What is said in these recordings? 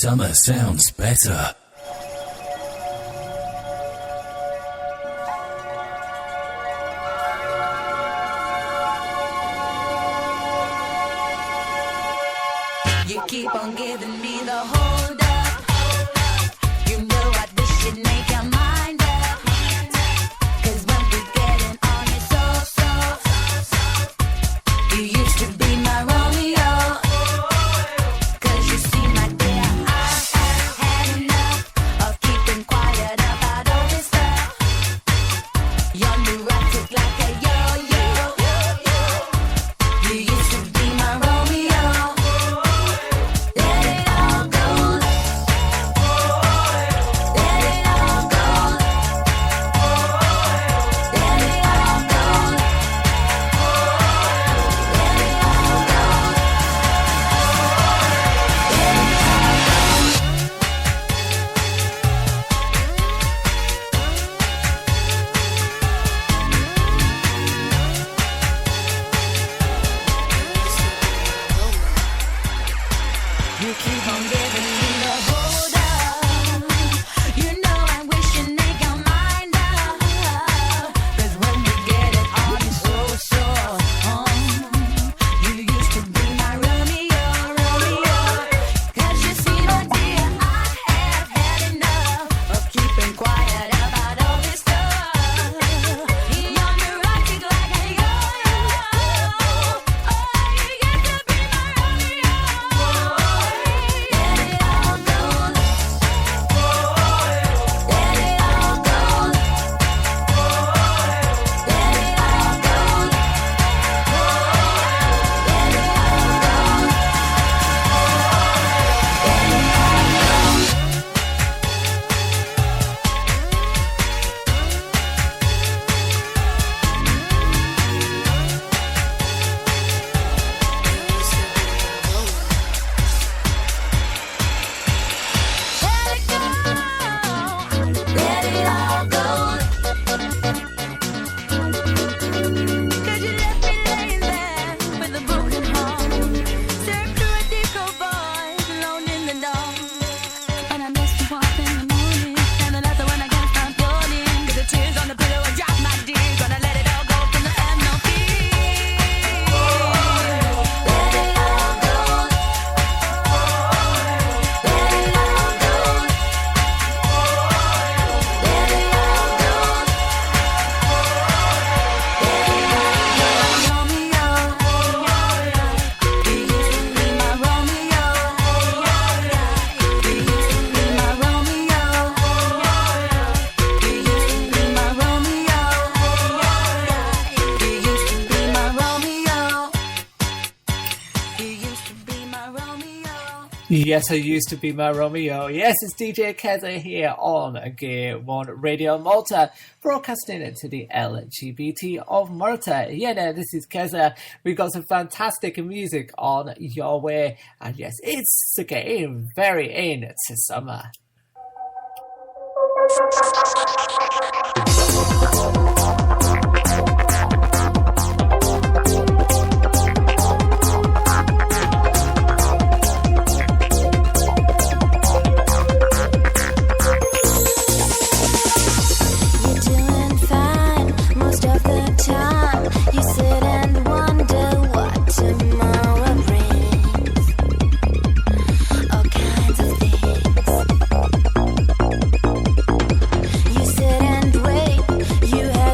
Summer sounds better. You keep on giving me the hold up. You know I wish you'd make your mind up. 'Cause when we getting on it so, you used to be my Romeo. 'Cause you see my dear, I have had enough of keeping quiet about all this stuff. You're neurotic like a yo-yo. You used to be my Romeo. Let it all go. Let it all go. Let it all go. Let it all go. You keep on giving me the hold up. You know I wish you'd make your mind up. 'Cause when we get it on, it's so. You used to be my Romeo. 'Cause you see, my dear, I have had enough of keeping quiet about all this stuff. You're neurotic like a yo-yo. Oh, you used to be my Romeo. Let it all go. Let it all go. Let it all go. Let it all go. 'Cause you left me laying there with a broken heart. Staring through a disco void, alone in the dark. And I missed you up in the morning, and another one I can't stop yawning. 'Cause the tears on the pillow I drop my tears. Gonna let it all go from the end, no fear. Let it all go. Let it all go. Let it all go. Romeo, you used to be my Romeo. You used to be my Romeo. You used to be my Romeo. You used to be my Romeo. You used to be my Romeo. Yes, I used to be my Romeo. Yes, it's DJ Keza here on Gay One Radio Malta, broadcasting it to the LGBT of Malta. Yeah, no, this is Keza. We've got some fantastic music on your way. And yes, it's getting very into summer. You're doing fine most of the time. You sit and wonder what tomorrow brings. All kinds of things. You sit and wait. You have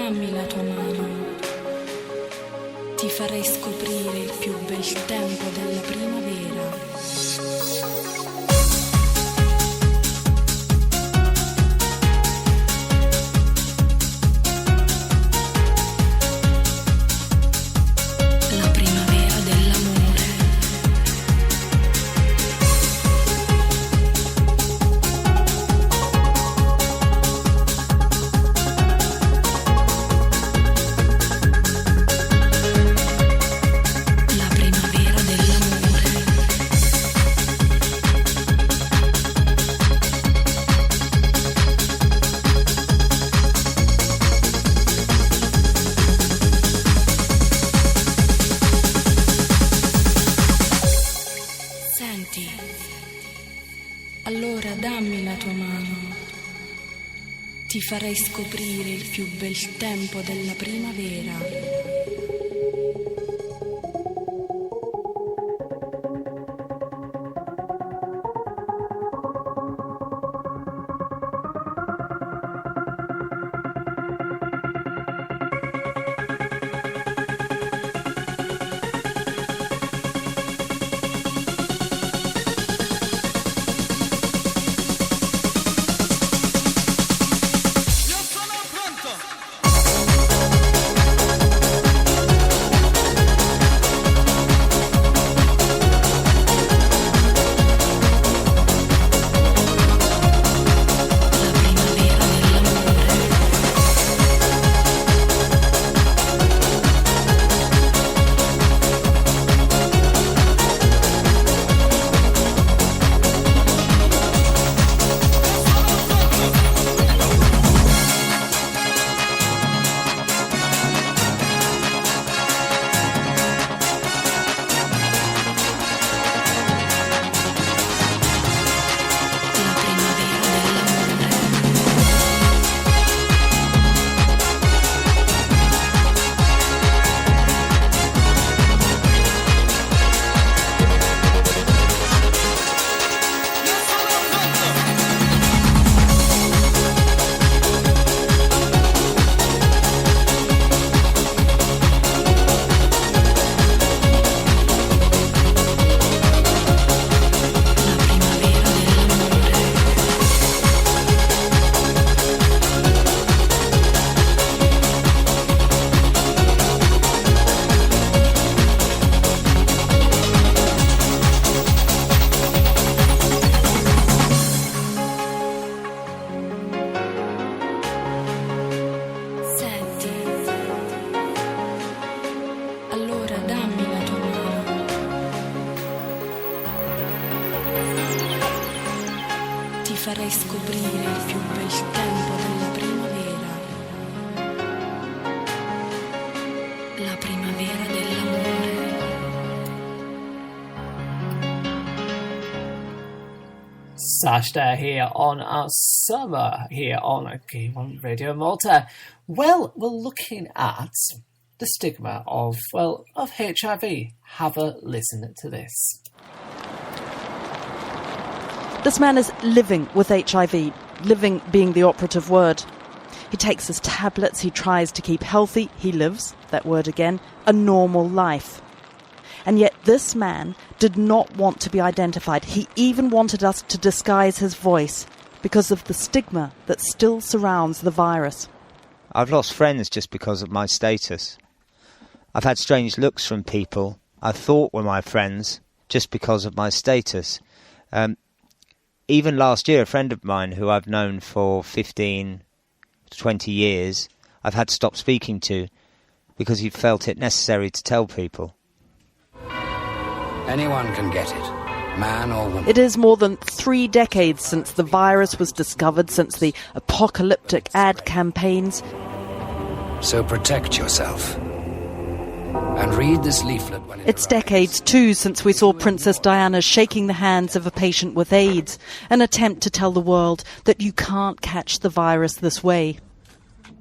dammi la tua mano. Ti farei scoprire il più bel tempo della primavera. La primavera dell'amore. La primavera dell'amore. Senti, allora dammi la tua mano. Ti farei scoprire il più bel tempo della primavera. Senti, allora dammi la tua mano. Ti farei scoprire il più bel tempo della primavera. La primavera dell'amore. Sashta here on our summer here on Game on Radio Malta. Well, we're looking at the stigma of HIV. Have a listen to this. This man is living with HIV, living being the operative word. He takes his tablets, he tries to keep healthy, he lives, that word again, a normal life. And yet this man did not want to be identified. He even wanted us to disguise his voice because of the stigma that still surrounds the virus. I've lost friends just because of my status. I've had strange looks from people I thought were my friends just because of my status. Even last year, a friend of mine who I've known for 15 to 20 years, I've had to stop speaking to because he felt it necessary to tell people. Anyone can get it, man or woman. It is more than 3 decades since the virus was discovered, since the apocalyptic ad campaigns. So protect yourself. And read this leaflet when it It's arrives. decades, too, since we saw Princess Diana shaking the hands of a patient with AIDS, an attempt to tell the world that you can't catch the virus this way.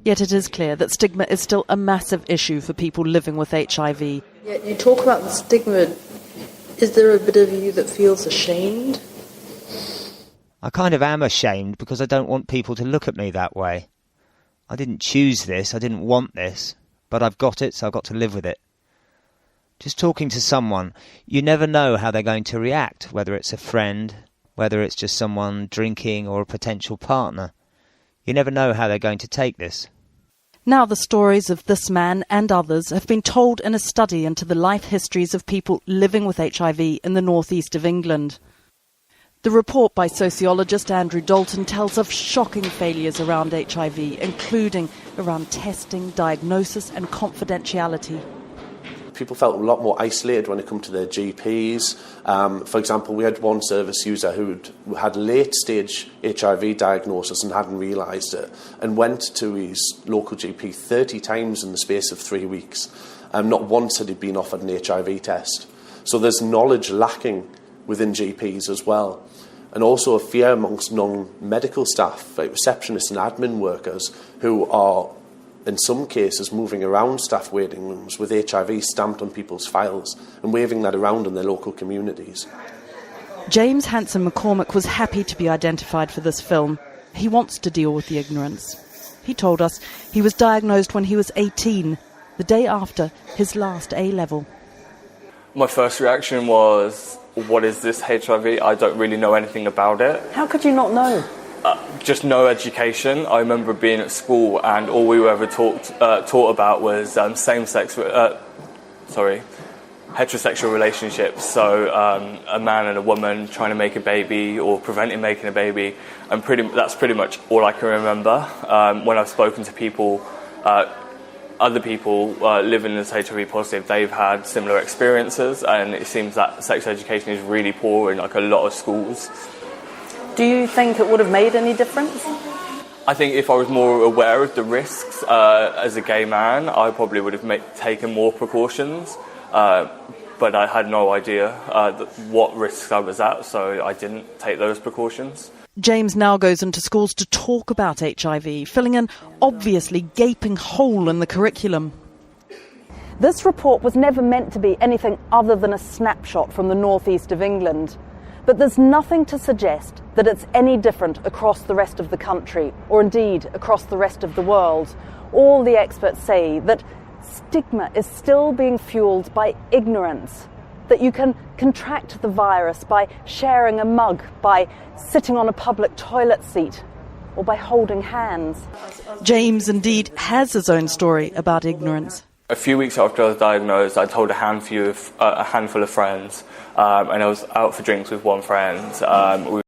Yet it is clear that stigma is still a massive issue for people living with HIV. Yeah, you talk about the stigma. Is there a bit of you that feels ashamed? I kind of am ashamed because I don't want people to look at me that way. I didn't choose this, I didn't want this, but I've got it, so I've got to live with it. Just talking to someone, you never know how they're going to react, whether it's a friend, whether it's just someone drinking or a potential partner. You never know how they're going to take this. Now the stories of this man and others have been told in a study into the life histories of people living with HIV in the northeast of England. The report by sociologist Andrew Dalton tells of shocking failures around HIV, including around testing, diagnosis and confidentiality. People felt a lot more isolated when it came to their GPs. For example, we had one service user who had late-stage HIV diagnosis and hadn't realised it, and went to his local GP 30 times in the space of 3 weeks. Not once had he been offered an HIV test. So there's knowledge lacking within GPs as well. And also a fear amongst non-medical staff, like receptionists and admin workers, who are in some cases moving around staff waiting rooms with HIV stamped on people's files and waving that around in their local communities. James Hanson McCormick was happy to be identified for this film. He wants to deal with the ignorance. He told us he was diagnosed when he was 18, the day after his last A-level. My first reaction was, what is this HIV? I don't really know anything about it. How could you not know? Just no education. I remember being at school and all we were ever taught about was heterosexual relationships. So a man and a woman trying to make a baby or preventing making a baby, and that's pretty much all I can remember. When I've spoken to people, other people living as HIV positive, they've had similar experiences, and it seems that sex education is really poor in like a lot of schools. Do you think it would have made any difference? I think if I was more aware of the risks as a gay man, I probably would have taken more precautions. But I had no idea what risks I was at, so I didn't take those precautions. James now goes into schools to talk about HIV, filling an obviously gaping hole in the curriculum. This report was never meant to be anything other than a snapshot from the northeast of England. But there's nothing to suggest that it's any different across the rest of the country, or indeed across the rest of the world. All the experts say that stigma is still being fueled by ignorance, that you can contract the virus by sharing a mug, by sitting on a public toilet seat, or by holding hands. James indeed has his own story about ignorance. A few weeks after I was diagnosed, I told a handful of friends, and I was out for drinks with one friend.